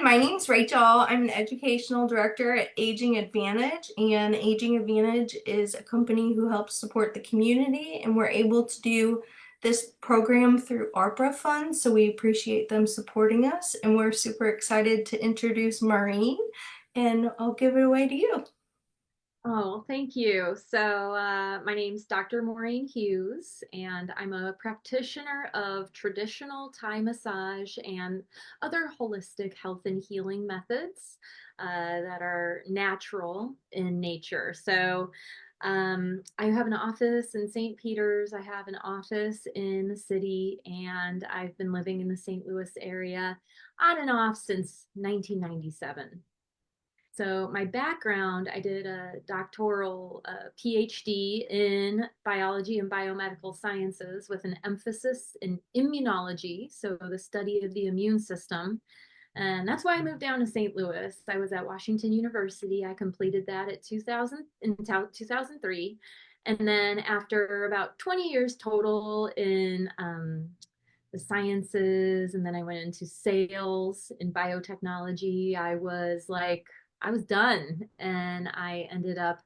my name's Rachel. I'm an educational director at Aging Advantage, and Aging Advantage is a company who helps support the community, and we're able to do this program through ARPA funds, so we appreciate them supporting us, and we're super excited to introduce Maureen, and I'll give it away to you. Oh, thank you. My name's Dr. Maureen Hughes, and I'm a practitioner of traditional Thai massage and other holistic health and healing methods that are natural in nature. I have an office in St. Peter's, I have an office in the city, and I've been living in the St. Louis area on and off since 1997. So my background, I did a doctoral PhD in biology and biomedical sciences with an emphasis in immunology, so the study of the immune system. And that's why I moved down to St. Louis. I was at Washington University. I completed that at 2003. And then after about 20 years total in the sciences, and then I went into sales in biotechnology. I was done. And I ended up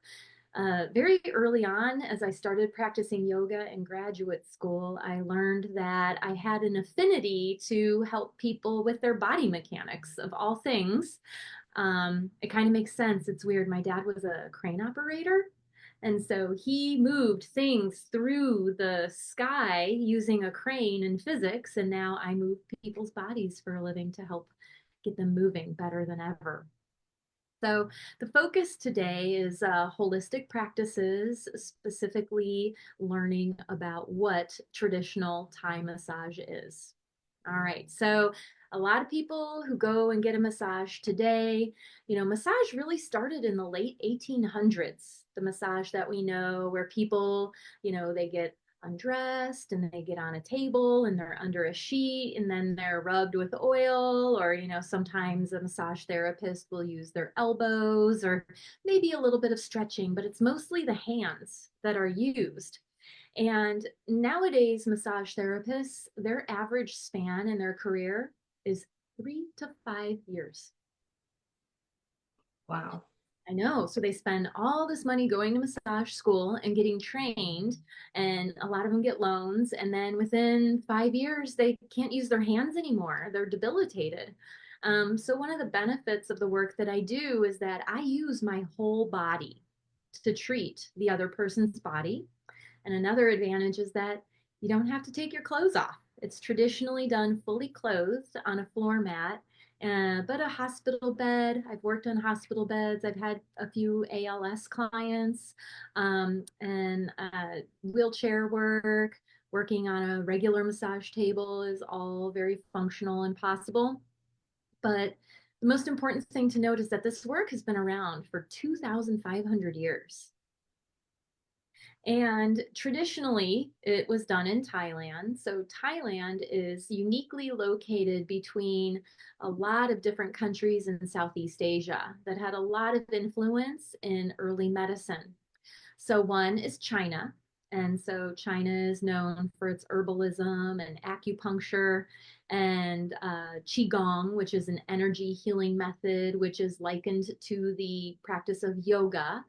very early on, as I started practicing yoga in graduate school, I learned that I had an affinity to help people with their body mechanics, of all things. It kind of makes sense. It's weird. My dad was a crane operator. And so he moved things through the sky using a crane in physics. And now I move people's bodies for a living to help get them moving better than ever. So the focus today is holistic practices, specifically learning about what traditional Thai massage is. All right, so a lot of people who go and get a massage today, massage really started in the late 1800s. The massage that we know where people, they get undressed and they get on a table and they're under a sheet and then they're rubbed with oil, or sometimes a massage therapist will use their elbows or maybe a little bit of stretching, but it's mostly the hands that are used. And nowadays massage therapists, their average span in their career is 3 to 5 years. Wow. I know. So they spend all this money going to massage school and getting trained, and a lot of them get loans. And then within 5 years, they can't use their hands anymore. They're debilitated. So one of the benefits of the work that I do is that I use my whole body to treat the other person's body. And another advantage is that you don't have to take your clothes off. It's traditionally done fully clothed on a floor mat. But a hospital bed, I've worked on hospital beds. I've had a few ALS clients, and wheelchair work, working on a regular massage table is all very functional and possible. But the most important thing to note is that this work has been around for 2,500 years. And traditionally, it was done in Thailand. So Thailand is uniquely located between a lot of different countries in Southeast Asia that had a lot of influence in early medicine. So one is China. And so China is known for its herbalism and acupuncture and qigong, which is an energy healing method, which is likened to the practice of yoga.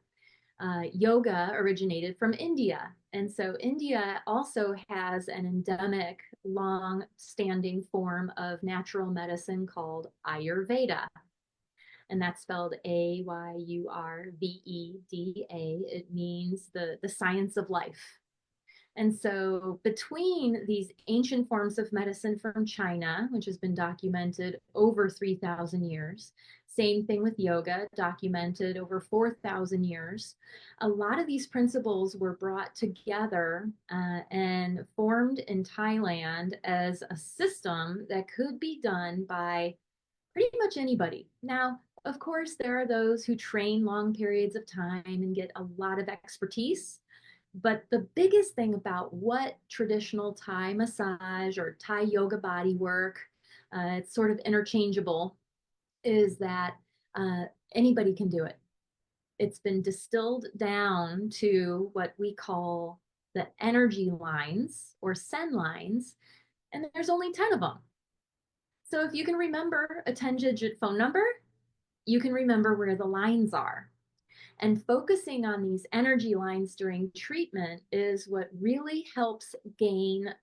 Yoga originated from India. And so India also has an endemic, long standing form of natural medicine called Ayurveda. And that's spelled Ayurveda. It means the science of life. And so, between these ancient forms of medicine from China, which has been documented over 3,000 years, same thing with yoga, documented over 4,000 years, a lot of these principles were brought together and formed in Thailand as a system that could be done by pretty much anybody. Now, of course, there are those who train long periods of time and get a lot of expertise. But the biggest thing about what traditional Thai massage or Thai yoga body work, it's sort of interchangeable, is that uh, anybody can do it. It's been distilled down to what we call the energy lines or sen lines, and there's only 10 of them. So if you can remember a 10-digit phone number, you can remember where the lines are. And focusing on these energy lines during treatment is what really helps gain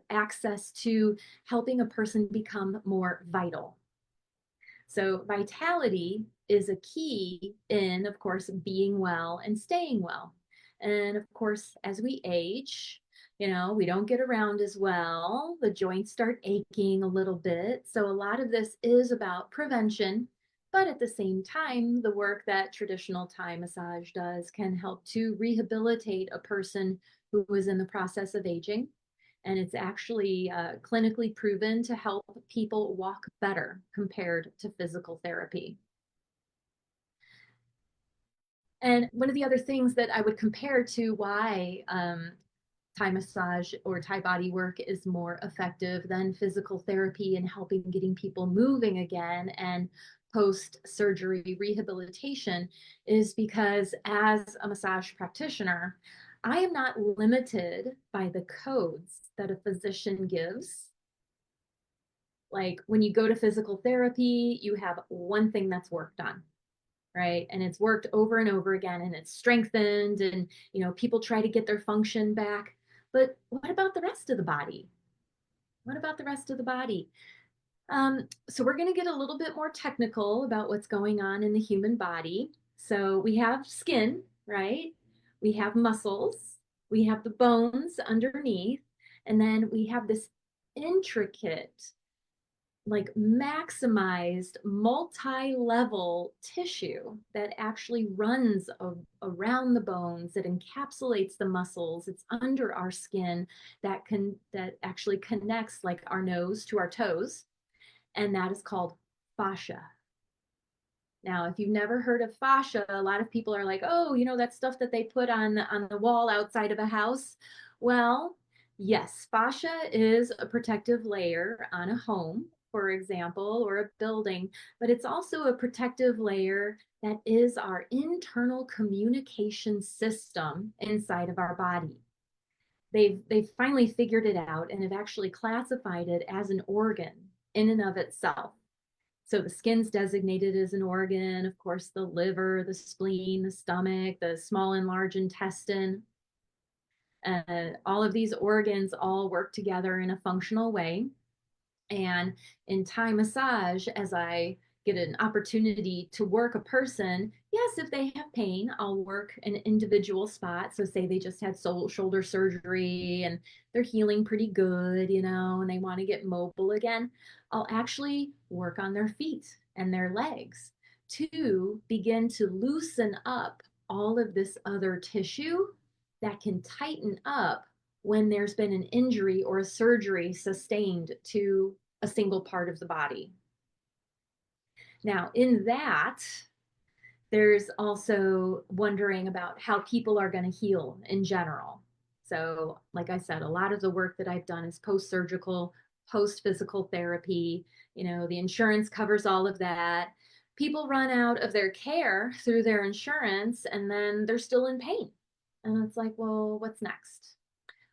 access to helping a person become more vital. So, vitality is a key in, of course, being well and staying well. And of course, as we age, we don't get around as well. The joints start aching a little bit. So, a lot of this is about prevention. But at the same time, the work that traditional Thai massage does can help to rehabilitate a person who is in the process of aging, and it's actually clinically proven to help people walk better compared to physical therapy. And one of the other things that I would compare to why Thai massage or Thai body work is more effective than physical therapy in helping getting people moving again and post surgery rehabilitation is because as a massage practitioner, I am not limited by the codes that a physician gives. Like when you go to physical therapy, you have one thing that's worked on, right? And it's worked over and over again and it's strengthened, and people try to get their function back. But what about the rest of the body? What about the rest of the body? So we're going to get a little bit more technical about what's going on in the human body. So we have skin, right? We have muscles, we have the bones underneath, and then we have this intricate, like maximized multi-level tissue that actually runs around the bones, that encapsulates the muscles. It's under our skin, that actually connects like our nose to our toes, and that is called fascia. Now, if you've never heard of fascia, a lot of people are like, oh, that stuff that they put on the wall outside of a house. Well, yes, fascia is a protective layer on a home, for example, or a building, but it's also a protective layer that is our internal communication system inside of our body. They've finally figured it out and have actually classified it as an organ in and of itself. So the skin's designated as an organ, of course, the liver, the spleen, the stomach, the small and large intestine. All of these organs all work together in a functional way. And in Thai massage, as I get an opportunity to work a person, yes, if they have pain, I'll work an individual spot. So say they just had shoulder surgery and they're healing pretty good, and they want to get mobile again. I'll actually work on their feet and their legs to begin to loosen up all of this other tissue that can tighten up when there's been an injury or a surgery sustained to a single part of the body. Now, in that, there's also wondering about how people are going to heal in general. So, like I said, a lot of the work that I've done is post surgical, post physical therapy. The insurance covers all of that. People run out of their care through their insurance and then they're still in pain. And it's like, well, what's next?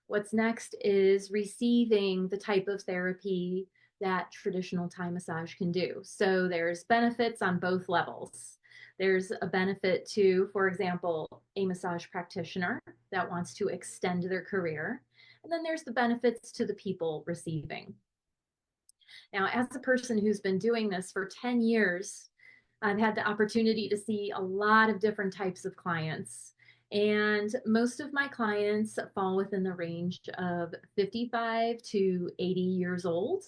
What's next is receiving the type of therapy that traditional Thai massage can do. So there's benefits on both levels. There's a benefit to, for example, a massage practitioner that wants to extend their career. And then there's the benefits to the people receiving. Now, as a person who's been doing this for 10 years, I've had the opportunity to see a lot of different types of clients. And most of my clients fall within the range of 55 to 80 years old.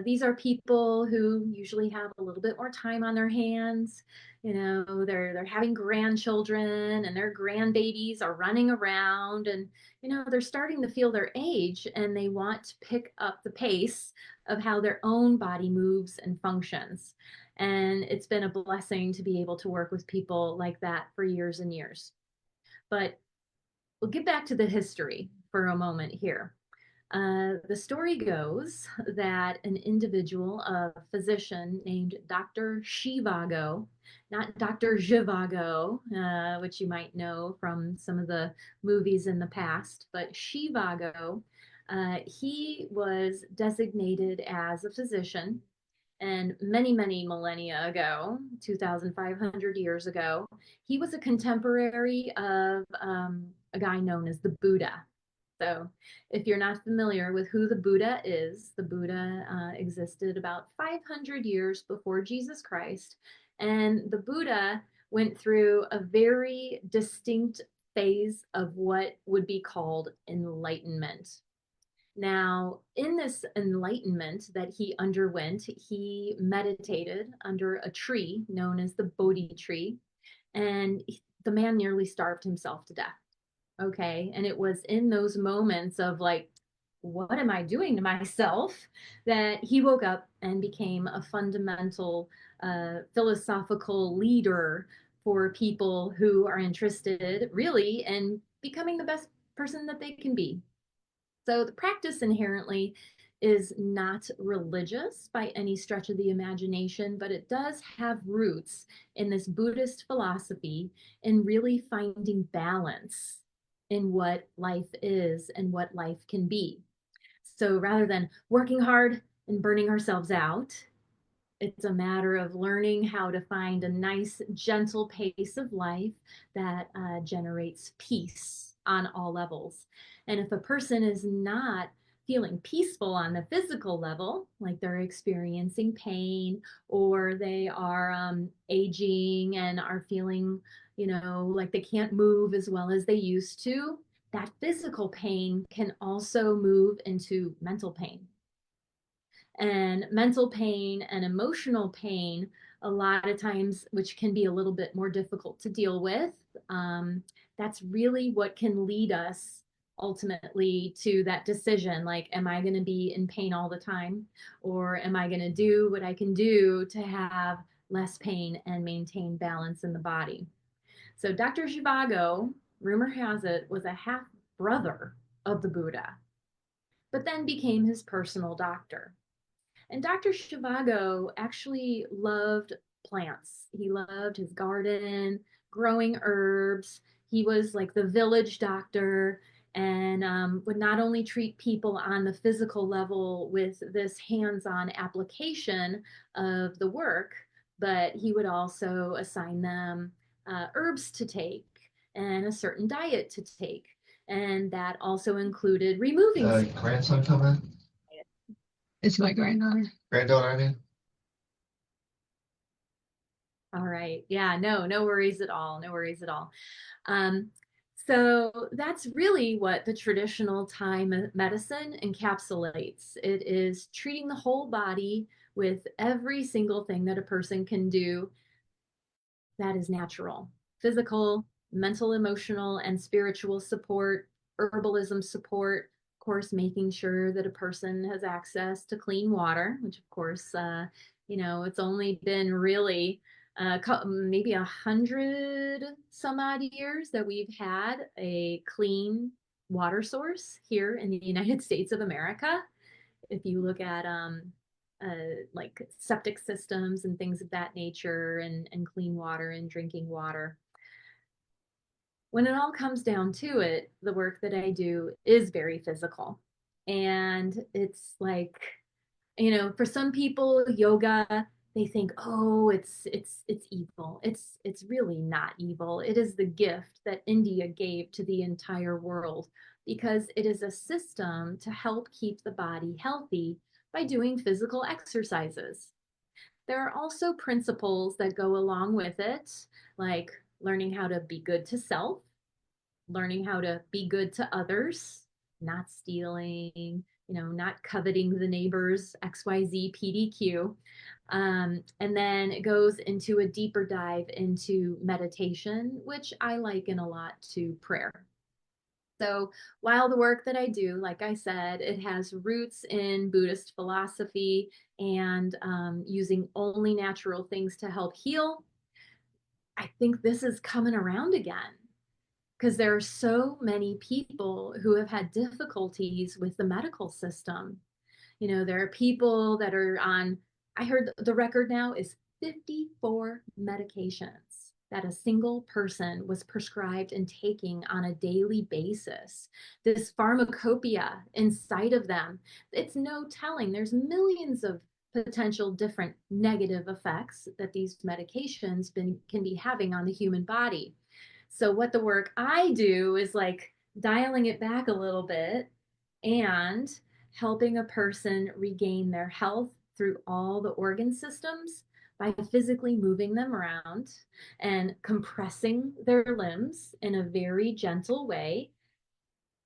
These are people who usually have a little bit more time on their hands. They're having grandchildren and their grandbabies are running around, and they're starting to feel their age and they want to pick up the pace of how their own body moves and functions. And it's been a blessing to be able to work with people like that for years and years. But we'll get back to the history for a moment here. The story goes that an individual, a physician named Dr. Shivago, not Dr. Zhivago, which you might know from some of the movies in the past, but Shivago He was designated as a physician, and many, many millennia ago, 2,500 years ago, he was a contemporary of a guy known as the Buddha. So, if you're not familiar with who the Buddha is, the Buddha existed about 500 years before Jesus Christ. And the Buddha went through a very distinct phase of what would be called enlightenment. Now, in this enlightenment that he underwent, he meditated under a tree known as the Bodhi tree, and the man nearly starved himself to death. Okay. And it was in those moments of like, what am I doing to myself? That he woke up and became a fundamental philosophical leader for people who are interested really in becoming the best person that they can be. So the practice inherently is not religious by any stretch of the imagination, but it does have roots in this Buddhist philosophy in really finding balance in what life is and what life can be. So rather than working hard and burning ourselves out, it's a matter of learning how to find a nice, gentle pace of life that generates peace on all levels. And if a person is not feeling peaceful on the physical level, like they're experiencing pain or they are aging and are feeling, like they can't move as well as they used to, that physical pain can also move into mental pain. And mental pain and emotional pain, a lot of times, which can be a little bit more difficult to deal with, that's really what can lead us ultimately to that decision, like, am I going to be in pain all the time, or am I going to do what I can do to have less pain and maintain balance in the body? So Dr. Zhivago, rumor has it, was a half brother of the Buddha, but then became his personal doctor. And Dr. Shivago actually loved plants. He loved his garden, growing herbs. He was like the village doctor and would not only treat people on the physical level with this hands on application of the work, but he would also assign them herbs to take and a certain diet to take. And that also included removing. Grandson coming? It's my granddaughter. Granddaughter, I mean? All right. Yeah, no, no worries at all. No worries at all. Um, so that's really what the traditional Thai medicine encapsulates. It is treating the whole body with every single thing that a person can do that is natural: physical, mental, emotional, and spiritual support, herbalism support, of course, making sure that a person has access to clean water, which, of course, it's only been really maybe 100 some odd years that we've had a clean water source here in the United States of America. If you look at like septic systems and things of that nature, and clean water and drinking water. When it all comes down to it, the work that I do is very physical. And it's like, for some people, yoga, they think, oh, it's evil. It's really not evil. It is the gift that India gave to the entire world because it is a system to help keep the body healthy by doing physical exercises. There are also principles that go along with it, like learning how to be good to self, learning how to be good to others, not stealing, not coveting the neighbor's XYZ PDQ. And then it goes into a deeper dive into meditation, which I liken a lot to prayer. So while the work that I do, like I said, it has roots in Buddhist philosophy and using only natural things to help heal, I think this is coming around again because there are so many people who have had difficulties with the medical system. There are people that are on, I heard the record now is 54 medications. that a single person was prescribed and taking on a daily basis. This pharmacopoeia inside of them, it's no telling. There's millions of potential different negative effects that these medications can be having on the human body. So what the work I do is like dialing it back a little bit and helping a person regain their health through all the organ systems by physically moving them around and compressing their limbs in a very gentle way.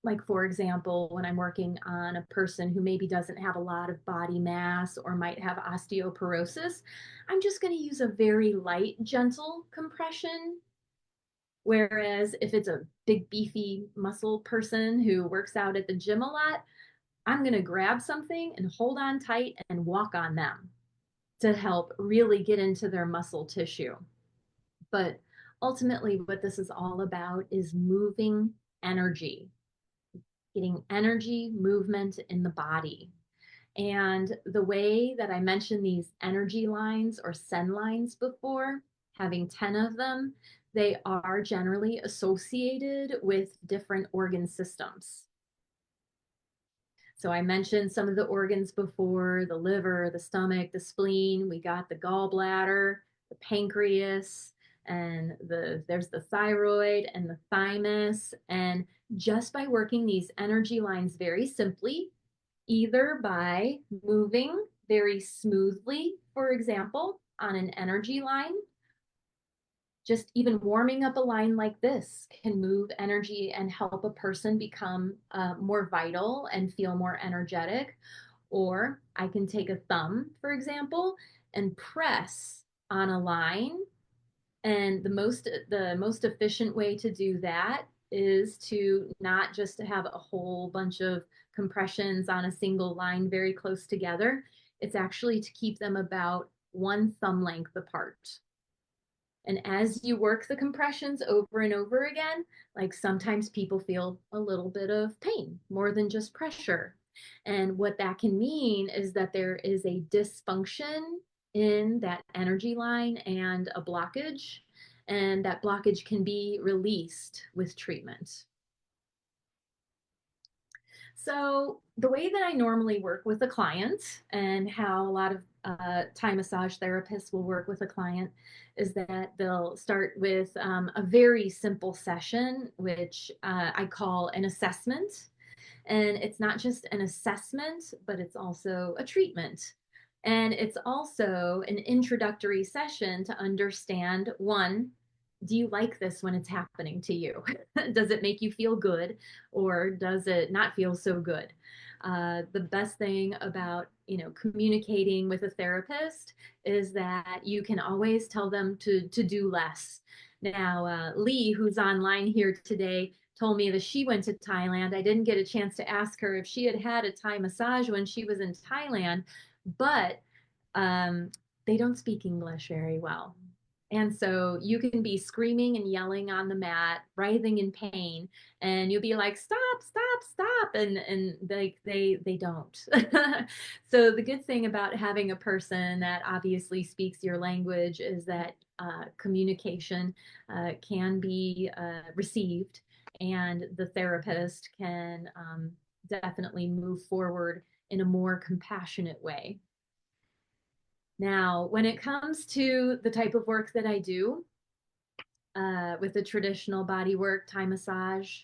Like, for example, when I'm working on a person who maybe doesn't have a lot of body mass or might have osteoporosis, I'm just going to use a very light, gentle compression. Whereas if it's a big, beefy muscle person who works out at the gym a lot, I'm going to grab something and hold on tight and walk on them to help really get into their muscle tissue. But ultimately, what this is all about is moving energy, getting energy movement in the body. And the way that I mentioned these energy lines or sen lines before, having 10 of them, they are generally associated with different organ systems. So I mentioned some of the organs before: the liver, the stomach, the spleen. We got the gallbladder, the pancreas, and there's the thyroid and the thymus. And just by working these energy lines very simply, either by moving very smoothly, for example, on an energy line, just even warming up a line like this can move energy and help a person become more vital and feel more energetic. Or I can take a thumb, for example, and press on a line. And the most efficient way to do that is to not just have a whole bunch of compressions on a single line very close together. It's actually to keep them about one thumb length apart. And as you work the compressions over and over again, like sometimes people feel a little bit of pain more than just pressure. And what that can mean is that there is a dysfunction in that energy line and a blockage, and that blockage can be released with treatment. So the way that I normally work with a client, and how a lot of Thai massage therapists will work with a client, is that they'll start with a very simple session, which I call an assessment. And it's not just an assessment, but it's also a treatment. And it's also an introductory session to understand, one, do you like this when it's happening to you? Does it make you feel good, or does it not feel so good? The best thing about communicating with a therapist is that you can always tell them to do less. Now, Lee, who's online here today, told me that she went to Thailand. I didn't get a chance to ask her if she had had a Thai massage when she was in Thailand, but um, they don't speak English very well. And so you can be screaming and yelling on the mat, writhing in pain, and you'll be like, stop, stop, stop. And they don't. So the good thing about having a person that obviously speaks your language is that communication can be received, and the therapist can definitely move forward in a more compassionate way. Now, when it comes to the type of work that I do with the traditional body work, Thai massage,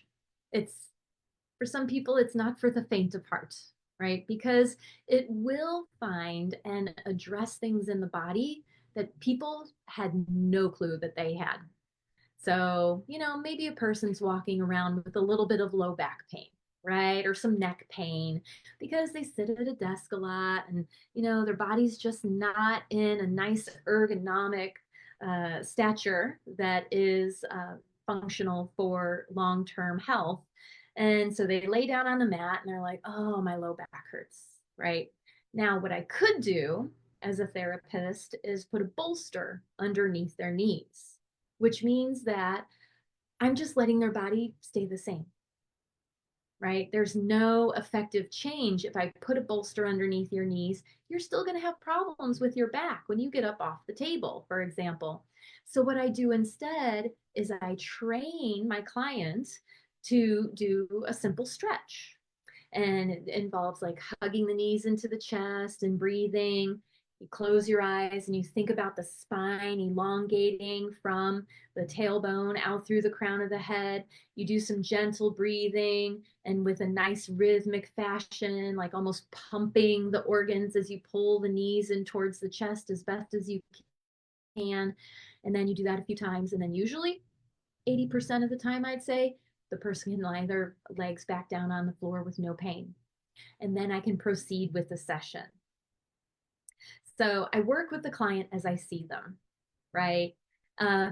it's for some people, it's not for the faint of heart, right? Because it will find and address things in the body that people had no clue that they had. So, maybe a person's walking around with a little bit of low back pain, right? Or some neck pain because they sit at a desk a lot, and, their body's just not in a nice ergonomic stature that is functional for long-term health. And so they lay down on the mat and they're like, oh, my low back hurts, right? Now, what I could do as a therapist is put a bolster underneath their knees, which means that I'm just letting their body stay the same, right? There's no effective change. If I put a bolster underneath your knees, you're still going to have problems with your back when you get up off the table, for example. So what I do instead is I train my client to do a simple stretch. And it involves like hugging the knees into the chest and breathing. You close your eyes and you think about the spine elongating from the tailbone out through the crown of the head. You do some gentle breathing and with a nice rhythmic fashion, like almost pumping the organs as you pull the knees in towards the chest as best as you can. And then you do that a few times. And then usually 80% of the time, I'd say, the person can lie their legs back down on the floor with no pain. And then I can proceed with the session. So I work with the client as I see them, right?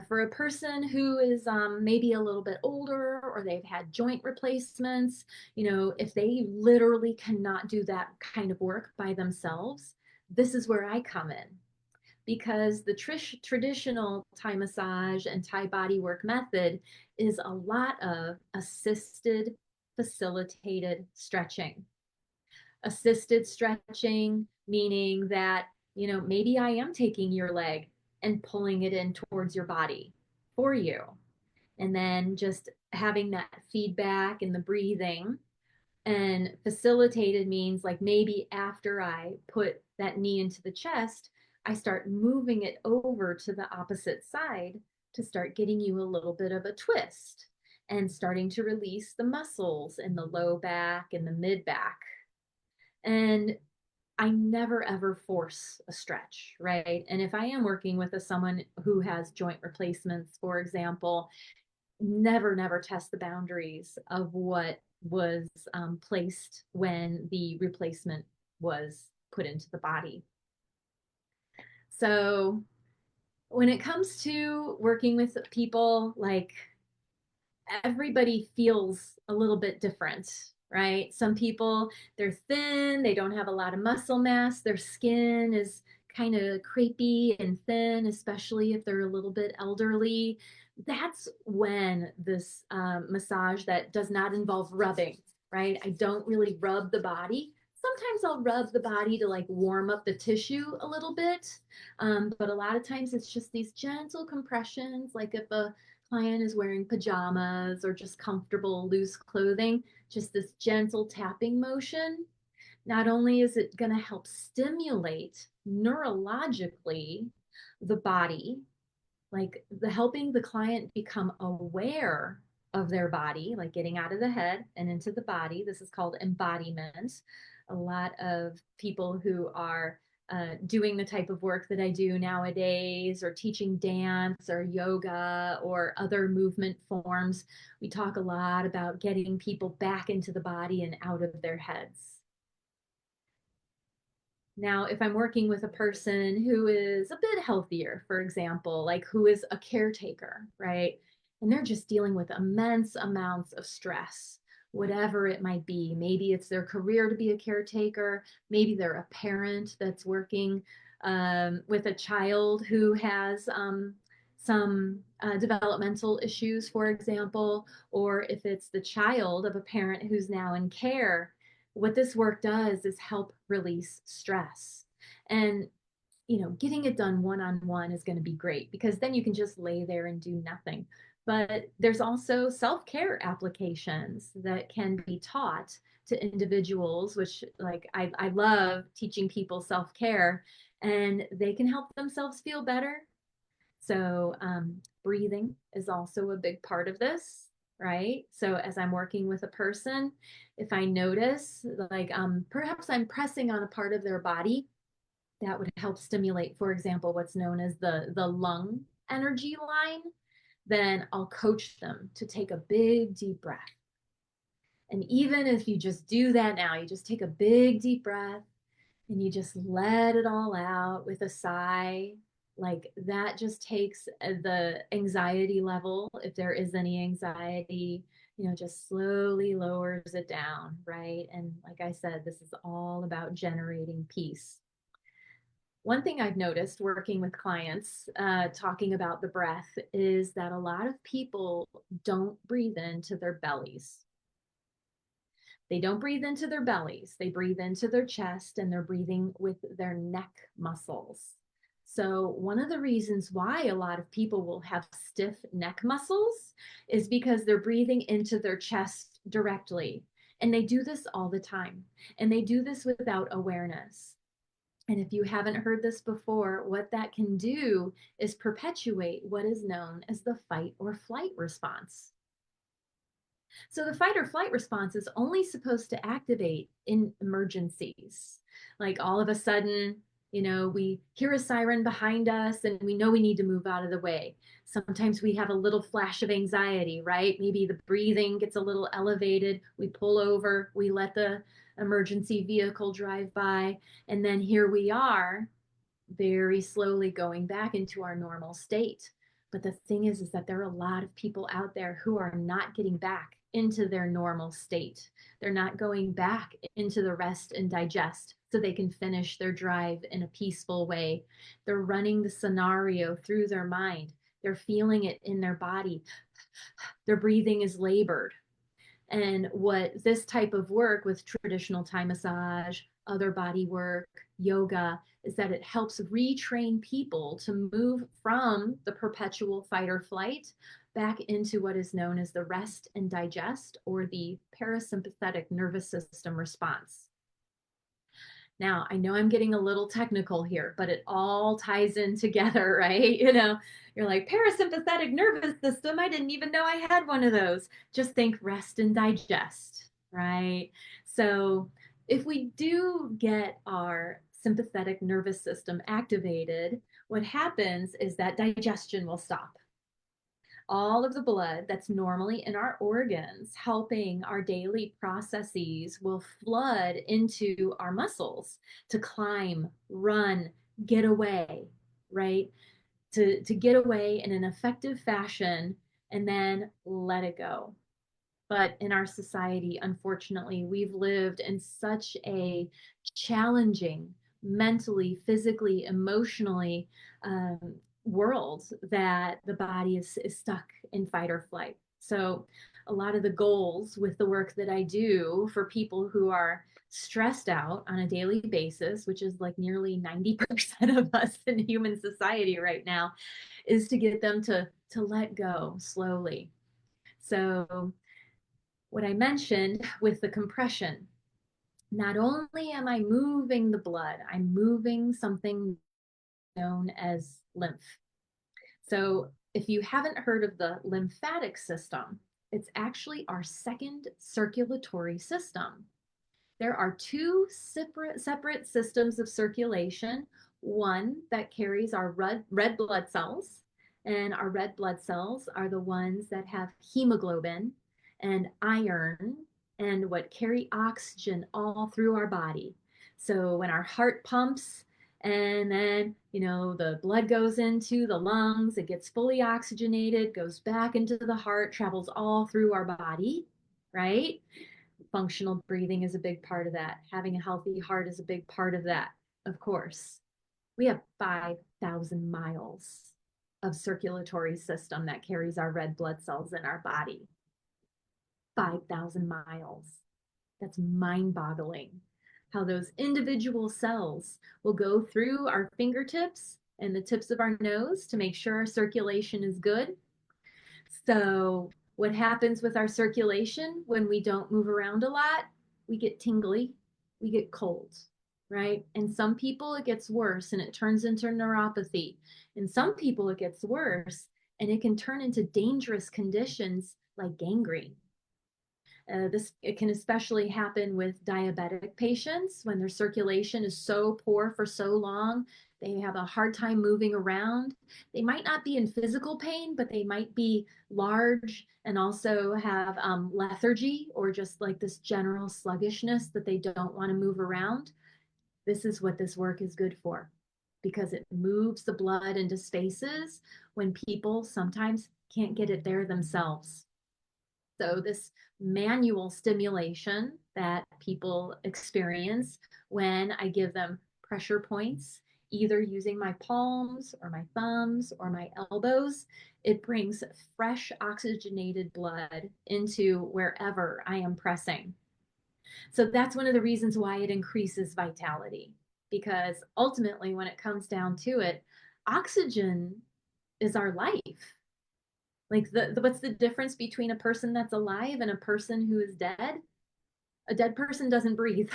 For a person who is maybe a little bit older or they've had joint replacements, if they literally cannot do that kind of work by themselves, this is where I come in, because the traditional Thai massage and Thai bodywork method is a lot of assisted, facilitated stretching. Assisted stretching, meaning that, maybe I am taking your leg and pulling it in towards your body for you. And then just having that feedback and the breathing. And facilitated means like maybe after I put that knee into the chest, I start moving it over to the opposite side to start getting you a little bit of a twist and starting to release the muscles in the low back and the mid back. And I never ever force a stretch, right? And if I am working with someone who has joint replacements, for example, never test the boundaries of what was placed when the replacement was put into the body. So when it comes to working with people, like, everybody feels a little bit different, right? Some people, they're thin, they don't have a lot of muscle mass, their skin is kind of crepey and thin, especially if they're a little bit elderly. That's when this massage that does not involve rubbing, right? I don't really rub the body. Sometimes I'll rub the body to like warm up the tissue a little bit. But a lot of times it's just these gentle compressions, like if a client is wearing pajamas or just comfortable loose clothing, just this gentle tapping motion. Not only is it going to help stimulate neurologically the body, like helping the client become aware of their body, like getting out of the head and into the body. This is called embodiment. A lot of people who are doing the type of work that I do nowadays, or teaching dance or yoga or other movement forms, we talk a lot about getting people back into the body and out of their heads. Now, if I'm working with a person who is a bit healthier, for example, like who is a caretaker, right? And they're just dealing with immense amounts of stress, whatever it might be. Maybe it's their career to be a caretaker. Maybe they're a parent that's working with a child who has some developmental issues, for example, or if it's the child of a parent who's now in care. What this work does is help release stress. And getting it done one-on-one is going to be great, because then you can just lay there and do nothing. But there's also self-care applications that can be taught to individuals, which, like, I love teaching people self-care, and they can help themselves feel better. So breathing is also a big part of this, right? So as I'm working with a person, if I notice like perhaps I'm pressing on a part of their body, that would help stimulate, for example, what's known as the lung energy line, then I'll coach them to take a big deep breath. And even if you just do that now, you just take a big deep breath and you just let it all out with a sigh. Like, that just takes the anxiety level, if there is any anxiety, just slowly lowers it down, right? And like I said, this is all about generating peace. One thing I've noticed working with clients, talking about the breath, is that a lot of people don't breathe into their bellies. They don't breathe into their bellies. They breathe into their chest, and they're breathing with their neck muscles. So one of the reasons why a lot of people will have stiff neck muscles is because they're breathing into their chest directly. And they do this all the time. And they do this without awareness. And if you haven't heard this before, what that can do is perpetuate what is known as the fight or flight response. So the fight or flight response is only supposed to activate in emergencies. Like all of a sudden, we hear a siren behind us and we know we need to move out of the way. Sometimes we have a little flash of anxiety, right? Maybe the breathing gets a little elevated. We pull over, we let the emergency vehicle drive by, and then here we are very slowly going back into our normal state. But the thing is that there are a lot of people out there who are not getting back into their normal state. They're not going back into the rest and digest so they can finish their drive in a peaceful way. They're running the scenario through their mind. They're feeling it in their body. Their breathing is labored. And what this type of work with traditional Thai massage, other body work, yoga, is that it helps retrain people to move from the perpetual fight or flight back into what is known as the rest and digest, or the parasympathetic nervous system response. Now, I know I'm getting a little technical here, but it all ties in together, right? You're like, parasympathetic nervous system. I didn't even know I had one of those. Just think rest and digest, right? So, if we do get our sympathetic nervous system activated, what happens is that digestion will stop. All of the blood that's normally in our organs helping our daily processes will flood into our muscles to climb, run, get away, right? To get away in an effective fashion and then let it go. But in our society, unfortunately, we've lived in such a challenging, mentally, physically, emotionally, world that the body is stuck in fight or flight. So, a lot of the goals with the work that I do for people who are stressed out on a daily basis, which is like nearly 90% of us in human society right now, is to get them to let go slowly. So, what I mentioned with the compression, not only am I moving the blood, I'm moving something known as lymph. So if you haven't heard of the lymphatic system, it's actually our second circulatory system. There are two separate systems of circulation, one that carries our red blood cells, and our red blood cells are the ones that have hemoglobin and iron and what carry oxygen all through our body. So when our heart pumps and then, the blood goes into the lungs, it gets fully oxygenated, goes back into the heart, travels all through our body, right? Functional breathing is a big part of that. Having a healthy heart is a big part of that, of course. We have 5,000 miles of circulatory system that carries our red blood cells in our body. 5,000 miles. That's mind boggling how those individual cells will go through our fingertips and the tips of our nose to make sure our circulation is good. So what happens with our circulation when we don't move around a lot? We get tingly, we get cold, right? And some people it gets worse and it turns into neuropathy. And some people it gets worse and it can turn into dangerous conditions like gangrene. It can especially happen with diabetic patients when their circulation is so poor for so long. They have a hard time moving around. They might not be in physical pain, but they might be large and also have lethargy or just like this general sluggishness that they don't want to move around. This is what this work is good for because it moves the blood into spaces when people sometimes can't get it there themselves. So, this manual stimulation that people experience when I give them pressure points, either using my palms or my thumbs or my elbows, it brings fresh oxygenated blood into wherever I am pressing. So, that's one of the reasons why it increases vitality. because ultimately, when it comes down to it, oxygen is our life. Like what's the difference between a person that's alive and a person who is dead? A dead person doesn't breathe,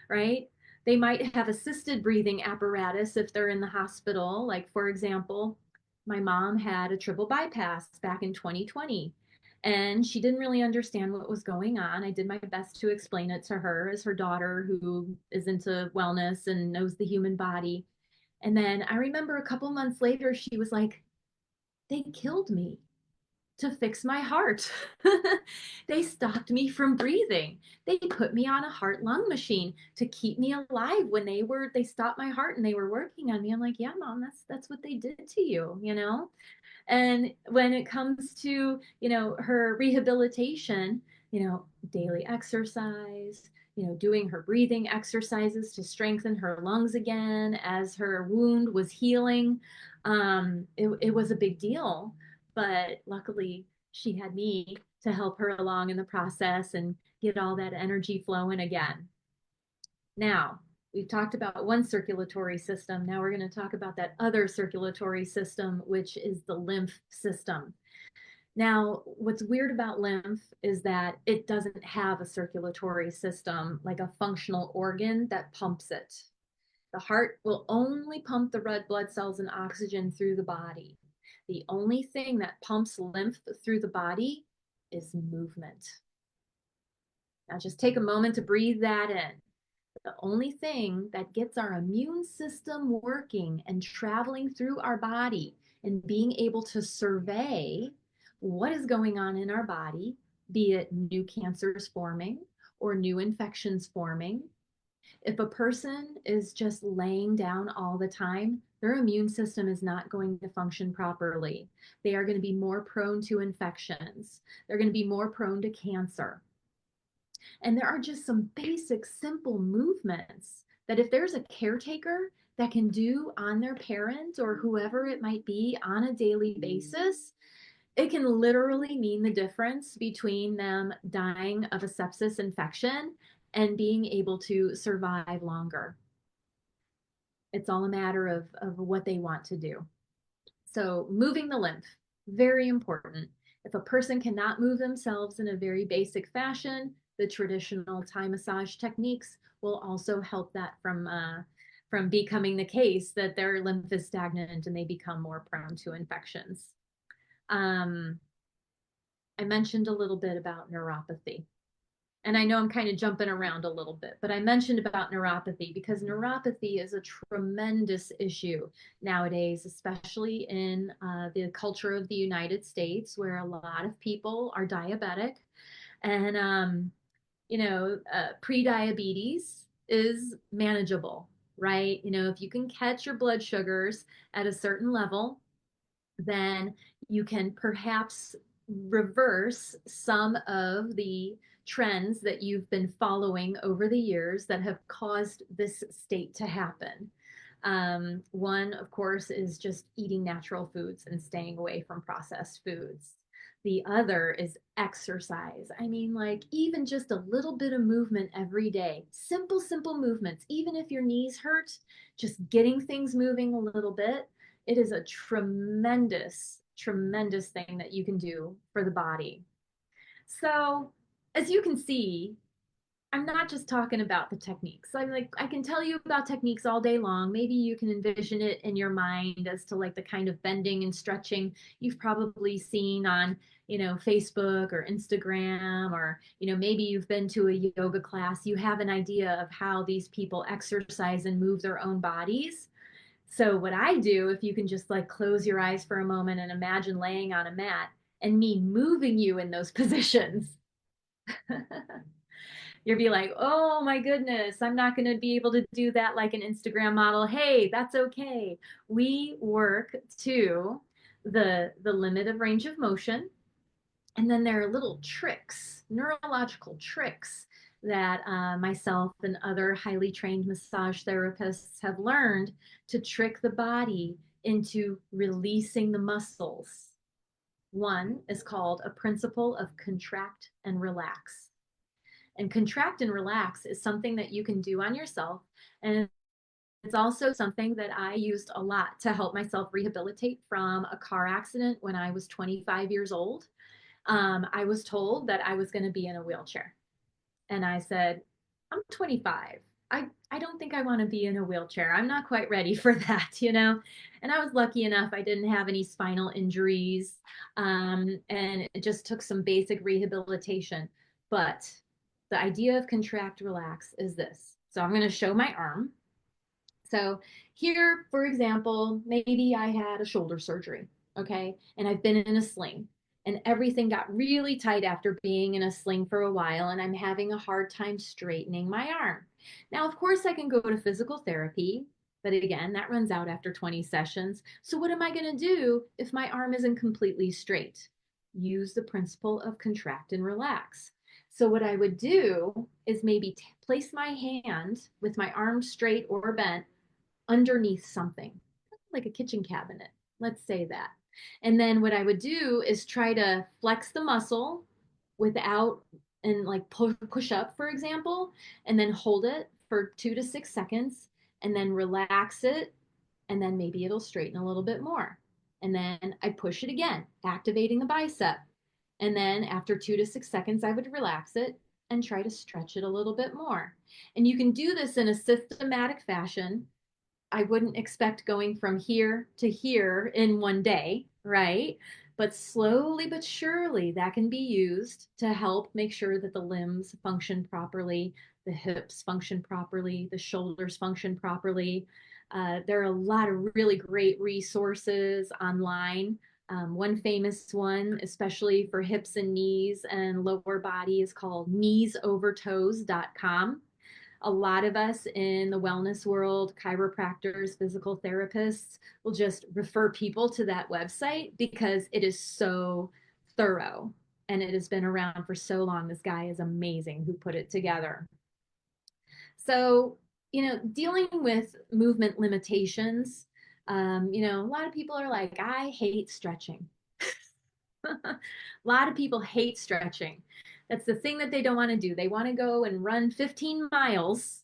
right? They might have assisted breathing apparatus if they're in the hospital. Like, for example, my mom had a triple bypass back in 2020, and she didn't really understand what was going on. I did my best to explain it to her as her daughter, who is into wellness and knows the human body. And then I remember a couple months later, she was like, they killed me to fix my heart. They stopped me from breathing. They put me on a heart lung machine to keep me alive when they stopped my heart and they were working on me. I'm like, yeah, mom, that's what they did to you, you know? And when it comes to, her rehabilitation, daily exercise, doing her breathing exercises to strengthen her lungs again as her wound was healing. It was a big deal, but luckily she had me to help her along in the process and get all that energy flowing again. Now, we've talked about one circulatory system. Now we're going to talk about that other circulatory system, which is the lymph system. Now, what's weird about lymph is that it doesn't have a circulatory system, like a functional organ that pumps it. The heart will only pump the red blood cells and oxygen through the body. The only thing that pumps lymph through the body is movement. Now, just take a moment to breathe that in. The only thing that gets our immune system working and traveling through our body and being able to survey what is going on in our body, be it new cancers forming or new infections forming. If a person is just laying down all the time, their immune system is not going to function properly. They are going to be more prone to infections. They're going to be more prone to cancer. And there are just some basic, simple movements that if there's a caretaker that can do on their parent or whoever it might be on a daily basis, it can literally mean the difference between them dying of a sepsis infection and being able to survive longer. It's all a matter of what they want to do. So moving the lymph, very important. If a person cannot move themselves in a very basic fashion, the traditional Thai massage techniques will also help that from becoming the case that their lymph is stagnant and they become more prone to infections. I mentioned a little bit about neuropathy. And I know I'm kind of jumping around a little bit, but I mentioned about neuropathy because neuropathy is a tremendous issue nowadays, especially in the culture of the United States, where a lot of people are diabetic. And, pre-diabetes is manageable, right? If you can catch your blood sugars at a certain level, then you can perhaps reverse some of the trends that you've been following over the years that have caused this state to happen. One, of course, is just eating natural foods and staying away from processed foods. The other is exercise. I mean, like even just a little bit of movement every day, simple, simple movements, even if your knees hurt, just getting things moving a little bit. It is a tremendous, tremendous thing that you can do for the body. So, as you can see, I'm not just talking about the techniques. I'm like, I can tell you about techniques all day long. Maybe you can envision it in your mind as to like the kind of bending and stretching you've probably seen on, Facebook or Instagram, or, maybe you've been to a yoga class. You have an idea of how these people exercise and move their own bodies. So what I do, if you can just like close your eyes for a moment and imagine laying on a mat and me moving you in those positions. You'll be like, oh my goodness, I'm not going to be able to do that like an Instagram model. Hey, that's okay. We work to the limit of range of motion. And then there are little tricks, neurological tricks that myself and other highly trained massage therapists have learned to trick the body into releasing the muscles. One is called a principle of contract and relax. And contract and relax is something that you can do on yourself. And it's also something that I used a lot to help myself rehabilitate from a car accident when I was 25 years old. I was told that I was going to be in a wheelchair. And I said, I'm 25. I don't think I want to be in a wheelchair. I'm not quite ready for that, you know? And I was lucky enough, I didn't have any spinal injuries. And it just took some basic rehabilitation. But the idea of contract relax is this. So I'm going to show my arm. So here, for example, maybe I had a shoulder surgery, okay? And I've been in a sling and everything got really tight after being in a sling for a while and I'm having a hard time straightening my arm. Now, of course, I can go to physical therapy, but again, that runs out after 20 sessions. So what am I going to do if my arm isn't completely straight? Use the principle of contract and relax. So what I would do is maybe place my hand with my arm straight or bent underneath something, like a kitchen cabinet. Let's say that. And then what I would do is try to flex the muscle without and like push up, for example, and then hold it for 2 to 6 seconds and then relax it. And then maybe it'll straighten a little bit more. And then I push it again, activating the bicep. And then after 2 to 6 seconds, I would relax it and try to stretch it a little bit more. And you can do this in a systematic fashion. I wouldn't expect going from here to here in one day, right? But slowly but surely that can be used to help make sure that the limbs function properly, the hips function properly, the shoulders function properly. There are a lot of really great resources online. One famous one, especially for hips and knees and lower body, is called kneesovertoes.com. A lot of us in the wellness world, chiropractors, physical therapists, will just refer people to that website because it is so thorough and it has been around for so long. This guy is amazing who put it together. So, dealing with movement limitations, a lot of people are like, I hate stretching. A lot of people hate stretching. That's the thing that they don't want to do. They want to go and run 15 miles,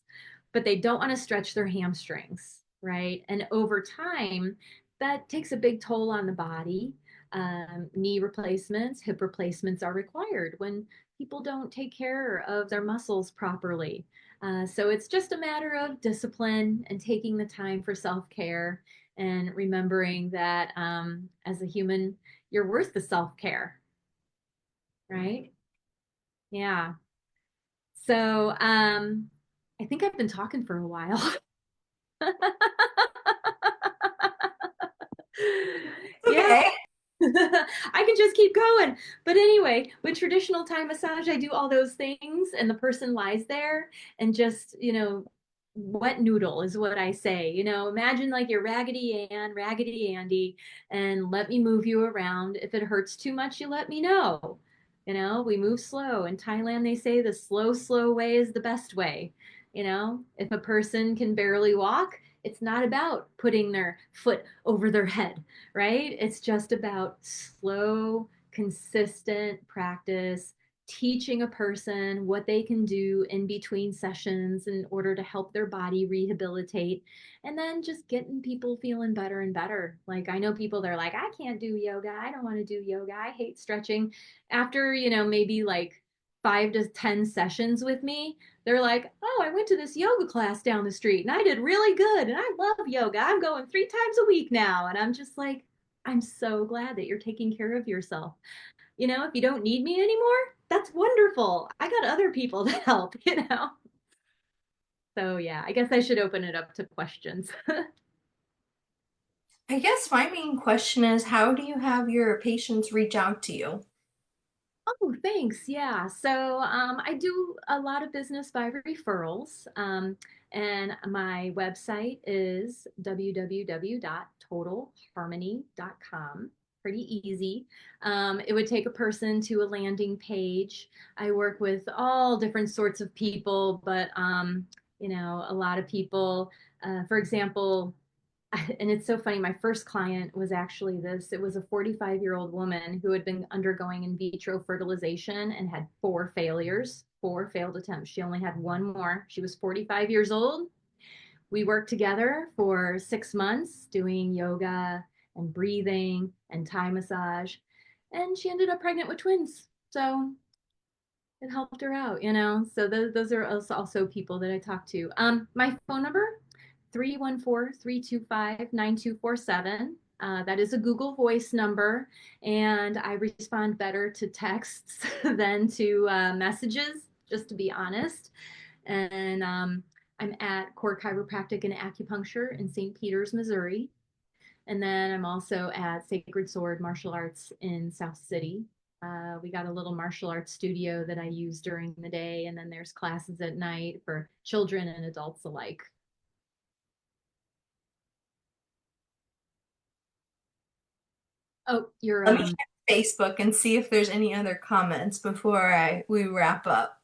but they don't want to stretch their hamstrings, right? And over time, that takes a big toll on the body. Knee replacements, hip replacements are required when people don't take care of their muscles properly. So it's just a matter of discipline and taking the time for self care and remembering that as a human, you're worth the self care, right? Yeah. So I think I've been talking for a while. Yeah. Okay. I can just keep going. But anyway, with traditional Thai massage, I do all those things, and the person lies there and just, wet noodle is what I say. Imagine like you're Raggedy Ann, Raggedy Andy, and let me move you around. If it hurts too much, you let me know. We move slow. In Thailand, they say the slow, slow way is the best way. If a person can barely walk, it's not about putting their foot over their head, right? It's just about slow, consistent practice, teaching a person what they can do in between sessions in order to help their body rehabilitate, and then just getting people feeling better and better. Like, I know people that are like, I can't do yoga. I don't want to do yoga. I hate stretching. After, maybe like 5 to 10 sessions with me, they're like, oh, I went to this yoga class down the street and I did really good. And I love yoga. I'm going 3 times a week now. And I'm just like, I'm so glad that you're taking care of yourself. If you don't need me anymore, that's wonderful. I got other people to help. So, yeah, I guess I should open it up to questions. I guess my main question is how do you have your patients reach out to you? Oh, thanks. Yeah. So I do a lot of business by referrals. And my website is www.totalharmony.com. Pretty easy. It would take a person to a landing page. I work with all different sorts of people, but a lot of people, for example, and it's so funny. My first client was actually this. It was a 45-year-old woman who had been undergoing in vitro fertilization and had 4 failures, 4 failed attempts. She only had one more. She was 45 years old. we worked together for 6 months doing yoga and breathing and Thai massage. And she ended up pregnant with twins. So it helped her out, you know. So those are also people that I talk to. My phone number, 314-325-9247. That is a Google Voice number, and I respond better to texts than to messages, just to be honest. And I'm at Core Chiropractic and Acupuncture in St. Peters, Missouri. And then I'm also at Sacred Sword Martial Arts in South City. We got a little martial arts studio that I use during the day, and then there's classes at night for children and adults alike. Oh, you're Let me check Facebook and see if there's any other comments before we wrap up.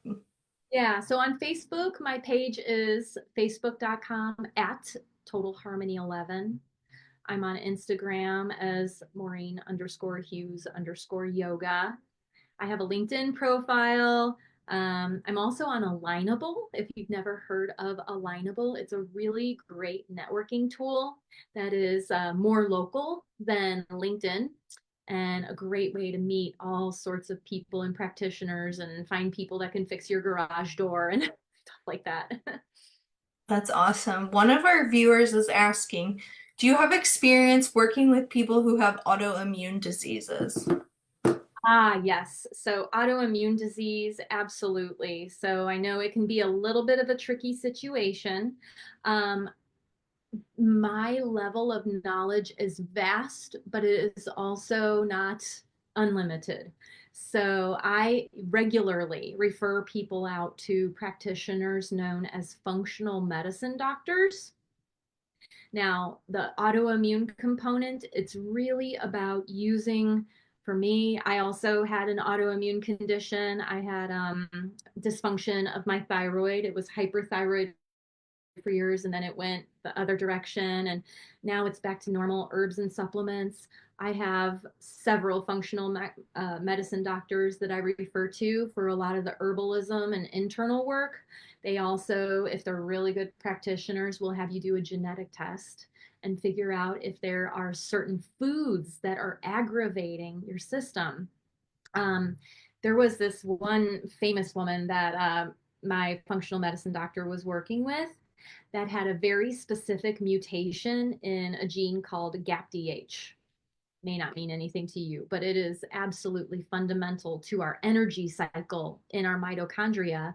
yeah. So on Facebook, my page is facebook.com at Total Harmony 11. I'm on Instagram as Maureen_Hughes_yoga. I have a LinkedIn profile. I'm also on Alignable. If you've never heard of Alignable, it's a really great networking tool that is more local than LinkedIn and a great way to meet all sorts of people and practitioners and find people that can fix your garage door and stuff like that. That's awesome. One of our viewers is asking, do you have experience working with people who have autoimmune diseases? Ah, yes. So autoimmune disease, absolutely. So I know it can be a little bit of a tricky situation. Um, my level of knowledge is vast, but it is also not unlimited. So I regularly refer people out to practitioners known as functional medicine doctors. Now, the autoimmune component, it's really about using, for me, I also had an autoimmune condition. I had dysfunction of my thyroid. It was hyperthyroid for years and then it went the other direction and now it's back to normal. Herbs and supplements. I have several functional medicine doctors that I refer to for a lot of the herbalism and internal work. They also, if they're really good practitioners, will have you do a genetic test and figure out if there are certain foods that are aggravating your system. um, there was this one famous woman that my functional medicine doctor was working with that had a very specific mutation in a gene called GAPDH. May not mean anything to you, but it is absolutely fundamental to our energy cycle in our mitochondria.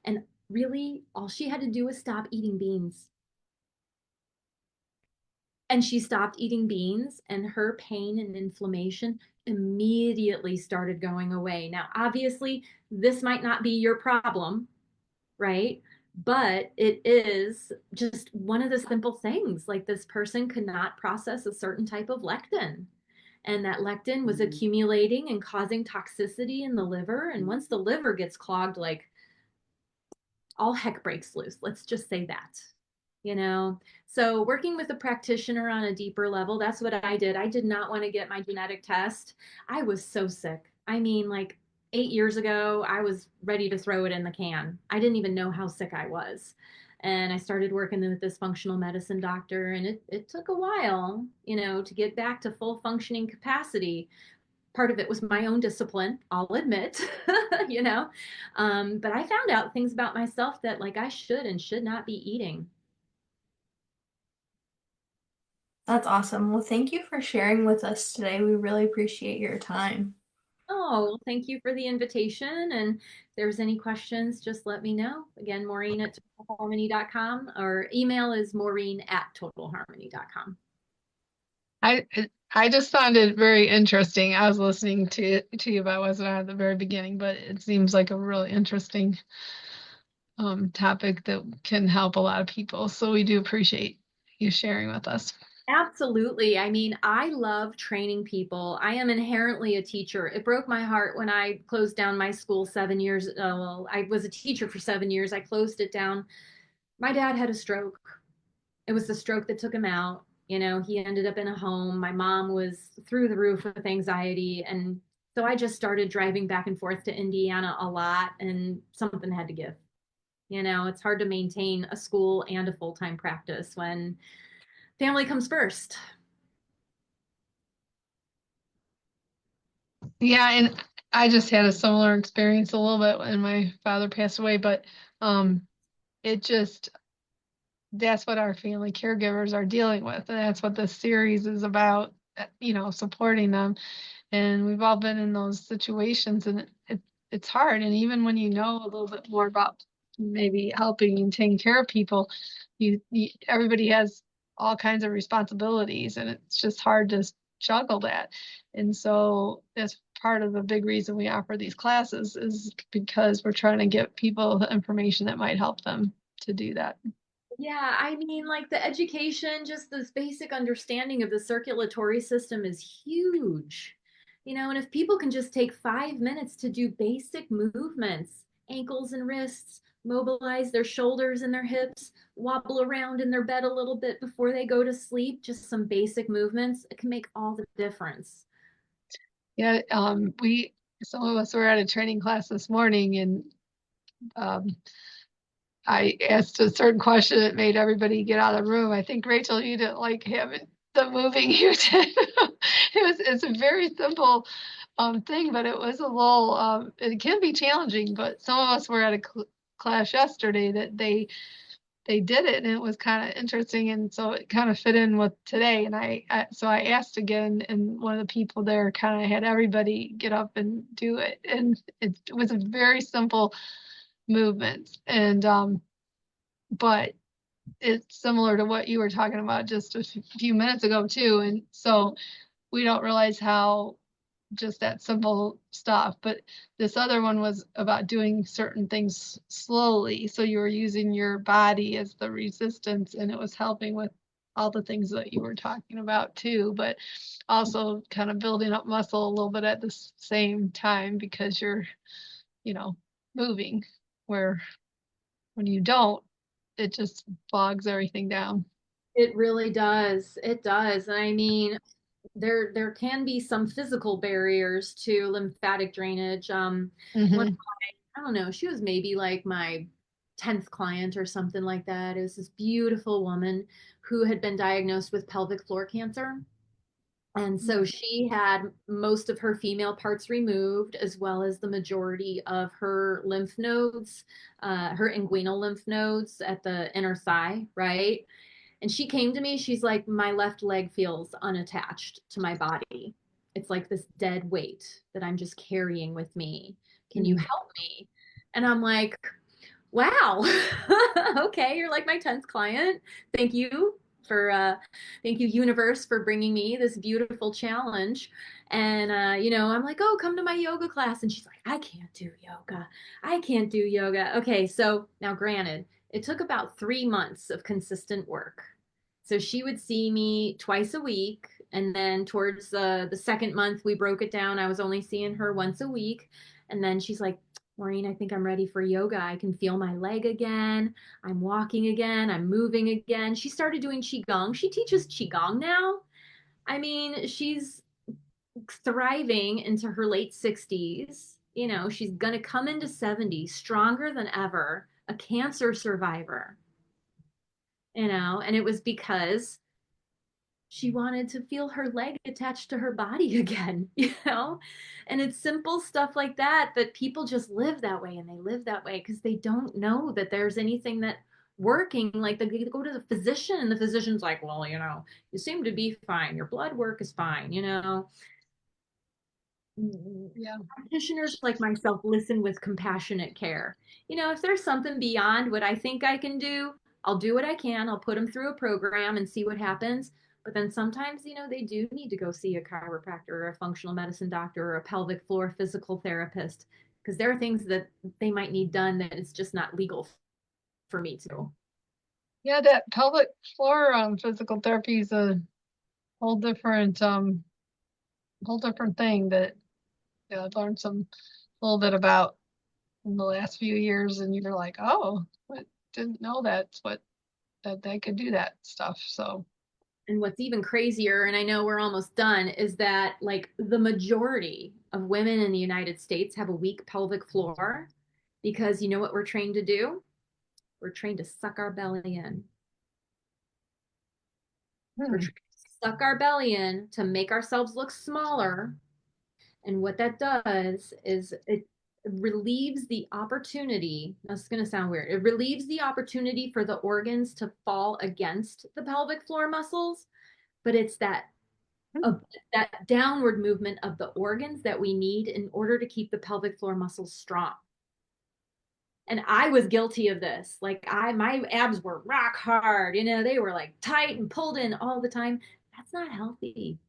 And really, all she had to do was stop eating beans. And she stopped eating beans, and her pain and inflammation immediately started going away. Now, obviously, this might not be your problem, right? But it is just one of the simple things. Like this person could not process a certain type of lectin. And that lectin was accumulating and causing toxicity in the liver. And once the liver gets clogged, like all heck breaks loose. Let's just say that, you know? So, working with a practitioner on a deeper level, that's what I did. I did not want to get my genetic test. I was so sick. I mean, like 8 years ago, I was ready to throw it in the can. I didn't even know how sick I was. And I started working with this functional medicine doctor, and it took a while, you know, to get back to full functioning capacity. Part of it was my own discipline, I'll admit, you know. But I found out things about myself that like I should and should not be eating. That's awesome. Well, thank you for sharing with us today. We really appreciate your time. Oh, well, thank you for the invitation. And if there's any questions, just let me know. Again, Maureen at totalharmony.com, or email is Maureen at totalharmony.com. I I just found it very interesting. I was listening to you, but I wasn't at the very beginning, but it seems like a really interesting topic that can help a lot of people. So we do appreciate you sharing with us. Absolutely. I mean, I love training people. I am inherently a teacher. It broke my heart when I closed down my school 7 years. Well, I was a teacher for 7 years. I closed it down. My dad had a stroke. It was the stroke that took him out. You know, he ended up in a home. My mom was through the roof with anxiety. And so I just started driving back and forth to Indiana a lot, and something had to give. It's hard to maintain a school and a full-time practice when family comes first. Yeah, and I just had a similar experience a little bit when my father passed away, but it just that's what our family caregivers are dealing with, and that's what this series is about, supporting them. And we've all been in those situations, and it's hard. And even when you know a little bit more about maybe helping and taking care of people, everybody has all kinds of responsibilities, and it's just hard to juggle that. And so that's part of the big reason we offer these classes, is because we're trying to get people the information that might help them to do that. Yeah, I mean, like the education, just this basic understanding of the circulatory system is huge. And if people can just take 5 minutes to do basic movements, ankles and wrists, mobilize their shoulders and their hips, wobble around in their bed a little bit before they go to sleep, just some basic movements, it can make all the difference. Yeah, some of us were at a training class this morning, and um, I asked a certain question that made everybody get out of the room. I think, Rachel, you didn't like having the moving you did. It's a very simple thing, but it was a little it can be challenging. But some of us were at a class yesterday that they did it, and it was kind of interesting, and so it kind of fit in with today. And so I asked again, and one of the people there kind of had everybody get up and do it, and it was a very simple movement. And but it's similar to what you were talking about just a few minutes ago too. And so we don't realize how just that simple stuff. But this other one was about doing certain things slowly. So you were using your body as the resistance, and it was helping with all the things that you were talking about too, but also kind of building up muscle a little bit at the same time, because you're, you know, moving, where when you don't, it just bogs everything down. It really does. It does. And I mean, there can be some physical barriers to lymphatic drainage. One, Hmm. I don't know, she was maybe like my 10th client or something like that. It was this beautiful woman who had been diagnosed with pelvic floor cancer. And so she had most of her female parts removed, as well as the majority of her lymph nodes, her inguinal lymph nodes at the inner thigh, right? And she came to me, she's like, my left leg feels unattached to my body. It's like this dead weight that I'm just carrying with me. Can you help me? And I'm like, wow. Okay, you're like my 10th client. Thank you for thank you universe for bringing me this beautiful challenge. And I'm like, "Oh, come to my yoga class." And she's like, "I can't do yoga. I can't do yoga." Okay, so now granted, it took about 3 months of consistent work. So she would see me twice a week, and then towards the second month we broke it down. I was only seeing her once a week. And then she's like, Maureen, I think I'm ready for yoga. I can feel my leg again. I'm walking again. I'm moving again. She started doing Qigong. She teaches Qigong now. I mean, she's thriving into her late 60s. She's going to come into 70 stronger than ever, a cancer survivor, and it was because she wanted to feel her leg attached to her body again, And it's simple stuff like that people just live that way, and they live that way because they don't know that there's anything that working. Like they go to the physician, and the physician's like, well, you seem to be fine. Your blood work is fine. Yeah. Practitioners like myself listen with compassionate care. If there's something beyond what I think I can do, I'll do what I can. I'll put them through a program and see what happens. But then sometimes, they do need to go see a chiropractor or a functional medicine doctor or a pelvic floor physical therapist, because there are things that they might need done that it's just not legal for me to. Yeah, that pelvic floor physical therapy is a whole different thing that I've learned a little bit about in the last few years, and you're like, oh, I didn't know that they could do that stuff. So And what's even crazier, and I know we're almost done, is that like the majority of women in the United States have a weak pelvic floor because you know what we're trained to do? We're trained to suck our belly in. We're Hmm. trained to suck our belly in to make ourselves look smaller. And what that does is it relieves the opportunity. That's going to sound weird. It relieves the opportunity for the organs to fall against the pelvic floor muscles, but it's that downward movement of the organs that we need in order to keep the pelvic floor muscles strong. And I was guilty of this. Like my abs were rock hard, they were like tight and pulled in all the time. That's not healthy.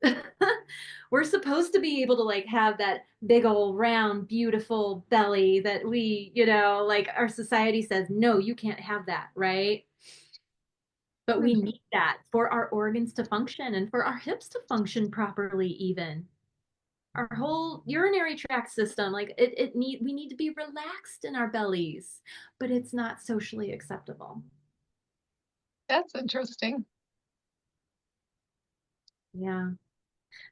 We're supposed to be able to like have that big old round beautiful belly that we, like our society says, no, you can't have that, right? But we need that for our organs to function and for our hips to function properly even. Our whole urinary tract system, like we need to be relaxed in our bellies, but it's not socially acceptable. That's interesting. Yeah.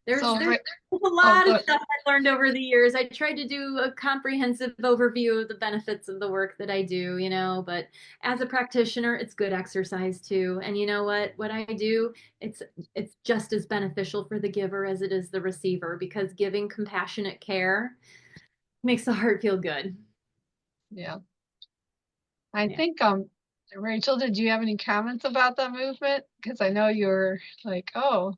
There's So, there's right, a oh, lot of good. stuff I learned over the years. I tried to do a comprehensive overview of the benefits of the work that I do, but as a practitioner, it's good exercise too. And you know what? What I do, it's just as beneficial for the giver as it is the receiver because giving compassionate care makes the heart feel good. Yeah. I Yeah. think, Rachel, did you have any comments about the movement? Because I know you were like, oh,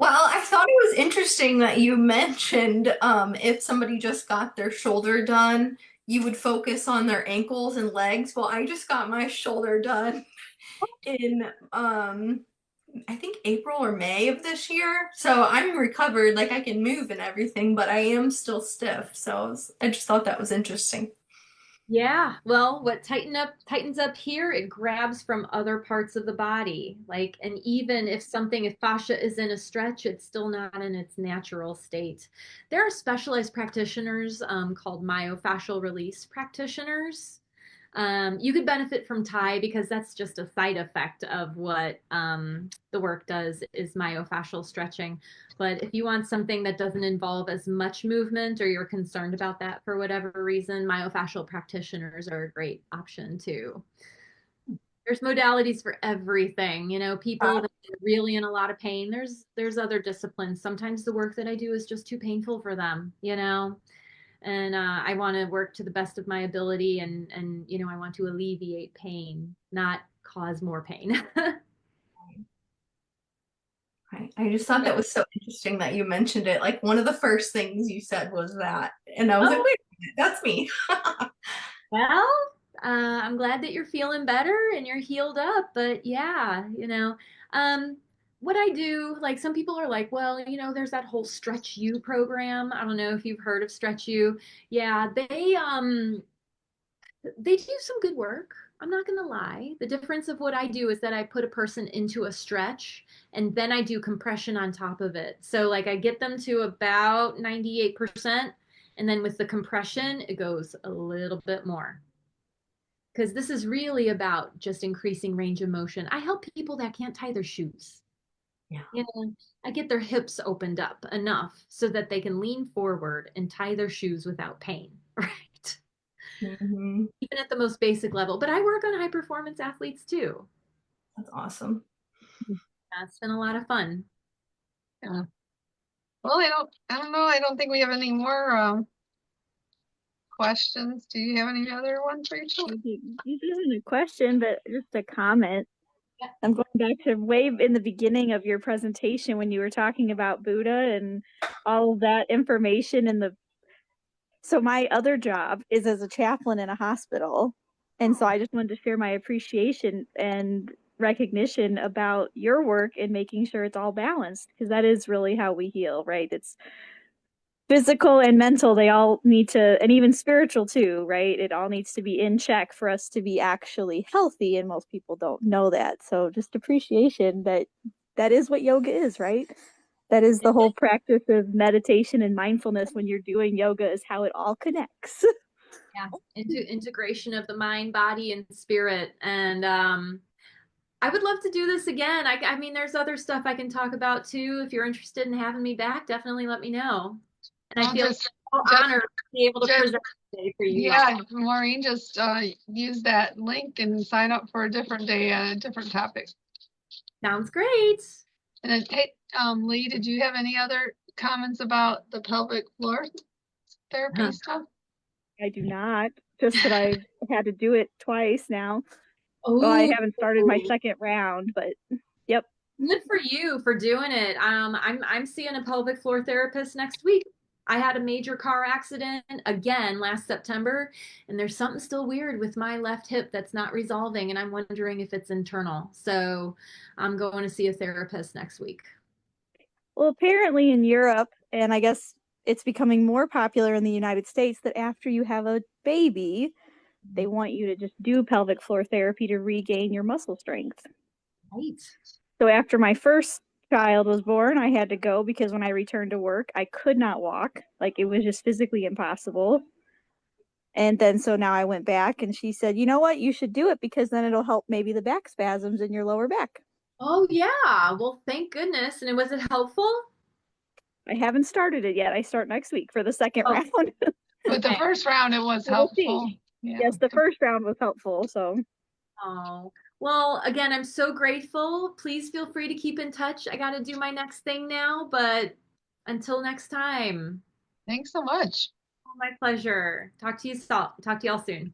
Well, I thought it was interesting that you mentioned if somebody just got their shoulder done, you would focus on their ankles and legs. Well, I just got my shoulder done in I think April or May of this year. So I'm recovered, like I can move and everything, but I am still stiff. So I just thought that was interesting. Yeah, well, what tightens up here, it grabs from other parts of the body. Like, and even if fascia is in a stretch, it's still not in its natural state. There are specialized practitioners called myofascial release practitioners. You could benefit from Thai because that's just a side effect of what the work does is myofascial stretching. But if you want something that doesn't involve as much movement or you're concerned about that for whatever reason, myofascial practitioners are a great option too. There's modalities for everything, people that are really in a lot of pain. There's other disciplines. Sometimes the work that I do is just too painful for them, and I want to work to the best of my ability and I want to alleviate pain, not cause more pain. I just thought that was so interesting that you mentioned it. Like one of the first things you said was that. And I was like, Oh, wait a minute, that's me. well, I'm glad that you're feeling better and you're healed up. But yeah, what I do, like some people are like, well, there's that whole Stretch You program. I don't know if you've heard of Stretch You. Yeah, they do some good work. I'm not going to lie. The difference of what I do is that I put a person into a stretch and then I do compression on top of it. So, like, I get them to about 98%. And then with the compression, it goes a little bit more. Because this is really about just increasing range of motion. I help people that can't tie their shoes. Yeah. I get their hips opened up enough so that they can lean forward and tie their shoes without pain, right? Mm-hmm. Even at the most basic level. But I work on high performance athletes too. That's awesome. That's been a lot of fun. yeah. Well, I don't know. I don't think we have any more questions. Do you have any other ones, Rachel? This isn't a question, but just a comment. Yeah. I'm going back to way in the beginning of your presentation when you were talking about Buddha and all of that information so my other job is as a chaplain in a hospital. And so I just wanted to share my appreciation and recognition about your work and making sure it's all balanced because that is really how we heal, right? It's physical and mental, they all need to, and even spiritual too, right? It all needs to be in check for us to be actually healthy, and most people don't know that. So just appreciation that is what yoga is, right? That is the whole practice of meditation and mindfulness when you're doing yoga is how it all connects. Yeah. Integration of the mind, body, and spirit. And I would love to do this again. I mean, there's other stuff I can talk about too. If you're interested in having me back, definitely let me know. And I I'll feel just So honored to be able to just- present today for you. Yeah, Maureen, just use that link and sign up for a different day, a different topic. Sounds great. And then, hey, Lee, did you have any other comments about the pelvic floor therapy stuff? I do not. Just that I've had to do it twice now. Oh, Well, I haven't started my second round, but yep. good for you for doing it. I'm seeing a pelvic floor therapist next week. I had a major car accident again last September, and there's something still weird with my left hip that's not resolving, and I'm wondering if it's internal. So I'm going to see a therapist next week. Well, apparently in Europe, and I guess it's becoming more popular in the United States, that after you have a baby, they want you to just do pelvic floor therapy to regain your muscle strength. Right. So after my first child was born, I had to go because when I returned to work, I could not walk. Like it was just physically impossible. And then so now I went back and she said, you know what, you should do it because then it'll help maybe the back spasms in your lower back. Oh yeah. Well, thank goodness. And was it helpful? I haven't started it yet. I start next week for the second Oh. round. But the Okay. first round, it was We'll see. helpful. Yeah. Yes, the first round was helpful. So Oh, well, again, I'm so grateful. Please feel free to keep in touch. I got to do my next thing now, but until next time, Thanks so much. my pleasure. Talk to you all soon.